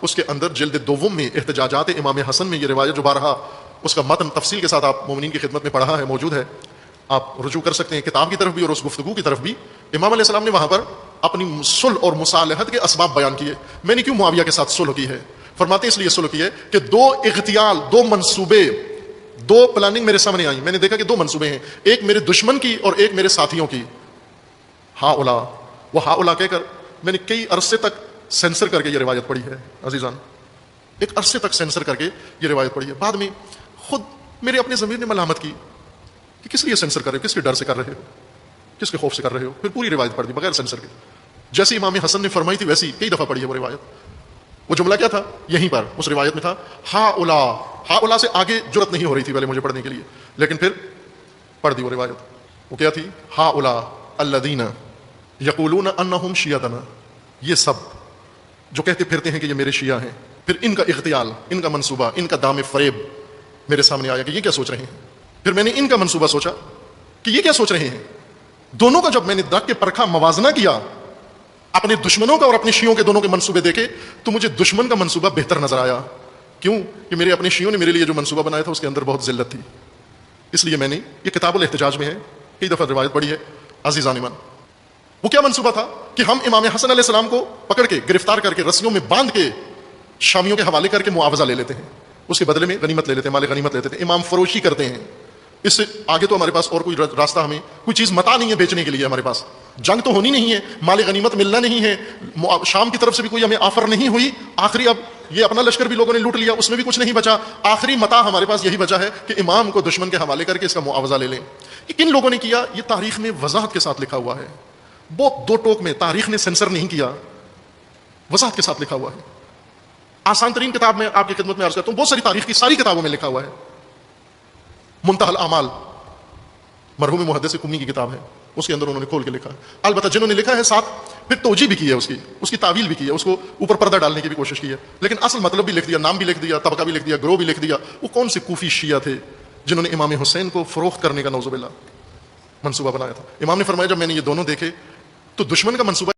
اس کے اندر جلد دوم میں احتجاجات امام حسن میں یہ روایت جو بارہا اس کا متن تفصیل کے ساتھ آپ مومنین کی خدمت میں پڑھا ہے، موجود ہے، آپ رجوع کر سکتے ہیں کتاب کی طرف بھی اور اس گفتگو کی طرف بھی۔ امام علیہ السلام نے وہاں پر اپنی صلح اور مصالحت کے اسباب بیان کیے۔ میں نے کیوں معاویہ کے ساتھ صلح کی ہے؟ فرماتے ہیں اس لیے صلح کی ہے کہ دو اغتیال، دو منصوبے، دو پلاننگ میرے سامنے آئی، میں نے دیکھا کہ دو منصوبے ہیں، ایک میرے دشمن کی اور ایک میرے ساتھیوں کی۔ ہا اولا، وہ ہا اولا کہہ کر میں نے کئی عرصے تک سینسر کر کے یہ روایت پڑھی ہے عزیزان، ایک عرصے تک سینسر کر کے یہ روایت پڑھی ہے۔ بعد میں خود میرے اپنے ضمیر نے ملامت کی کہ کس لیے سینسر کر رہے ہو، کس کے ڈر سے کر رہے ہو، کس کے خوف سے کر رہے ہو؟ پھر پوری روایت پڑھ دی بغیر سینسر کے، جیسے امام حسن نے فرمائی تھی ویسی کئی دفعہ پڑھی ہے وہ روایت۔ وہ جملہ کیا تھا؟ یہیں پر اس روایت میں تھا ہا اولا، ہا اولا سے آگے جرت نہیں ہو رہی تھی پہلے مجھے پڑھنے کے لیے، لیکن پھر پڑھ دی وہ روایت۔ وہ کیا تھی؟ ہا اولا الذین یقولون انہم شیعتنا، یہ سب جو کہتے پھرتے ہیں کہ یہ میرے شیعہ ہیں، پھر ان کا اغتیال، ان کا منصوبہ، ان کا دام فریب میرے سامنے آیا کہ یہ کیا سوچ رہے ہیں۔ پھر میں نے ان کا منصوبہ سوچا کہ یہ کیا سوچ رہے ہیں۔ دونوں کا جب میں نے درک کے پرکھا، موازنہ کیا، اپنے دشمنوں کا اور اپنے شیعوں کے دونوں کے منصوبے دیکھے، تو مجھے دشمن کا منصوبہ بہتر نظر آیا۔ کیوں؟ کہ میرے اپنے شیعوں نے میرے لیے جو منصوبہ بنایا تھا اس کے اندر بہت ذلت تھی، اس لیے میں نے یہ کتاب الاحتجاج میں ہے، کئی دفعہ روایت پڑھی ہے عزیزان ایمان۔ وہ کیا منصوبہ تھا کہ ہم امام حسن علیہ السلام کو پکڑ کے، گرفتار کر کے، رسیوں میں باندھ کے شامیوں کے حوالے کر کے معاوضہ لے لیتے ہیں، اس کے بدلے میں غنیمت لے لیتے ہیں، مال غنیمت لیتے ہیں، امام فروشی کرتے ہیں۔ اس سے آگے تو ہمارے پاس اور کوئی راستہ، ہمیں کوئی چیز متاع نہیں ہے بیچنے کے لیے، ہمارے پاس جنگ تو ہونی نہیں ہے، مال غنیمت ملنا نہیں ہے، شام کی طرف سے بھی کوئی ہمیں آفر نہیں ہوئی، آخری اب یہ اپنا لشکر بھی لوگوں نے لوٹ لیا، اس میں بھی کچھ نہیں بچا، آخری متاع ہمارے پاس یہی بچا ہے کہ امام کو دشمن کے حوالے کر کے اس کا معاوضہ لے لیں۔ کن لوگوں نے کیا؟ یہ تاریخ میں وضاحت کے ساتھ لکھا ہوا ہے، بہت دو ٹوک میں، تاریخ نے سینسر نہیں کیا، وضاحت کے ساتھ لکھا ہوا ہے۔ آسان ترین کتاب میں آپ کی خدمت میں عرض کرتا ہوں، بہت ساری تاریخ کی ساری کتابوں میں لکھا ہوا ہے۔ منتہی الاعمال مرحوم محدث قمی کی کتاب ہے، اس کے اندر انہوں نے کھول کے لکھا ہے۔ البتہ جنہوں نے لکھا ہے ساتھ پھر توجیہ بھی کی ہے، اس کی تعویل بھی کی ہے، اس کو اوپر پردہ ڈالنے کی بھی کوشش کی ہے، لیکن اصل مطلب بھی لکھ دیا، نام بھی لکھ دیا، طبقہ بھی لکھ دیا، گروہ بھی لکھ دیا۔ وہ کون سے کوفی شیعہ تھے جنہوں نے امام حسین کو فروخت کرنے کا نعوذ باللہ منصوبہ بنایا تھا؟ امام نے فرمایا جب میں نے یہ دونوں دیکھے تو دشمن کا منصوبہ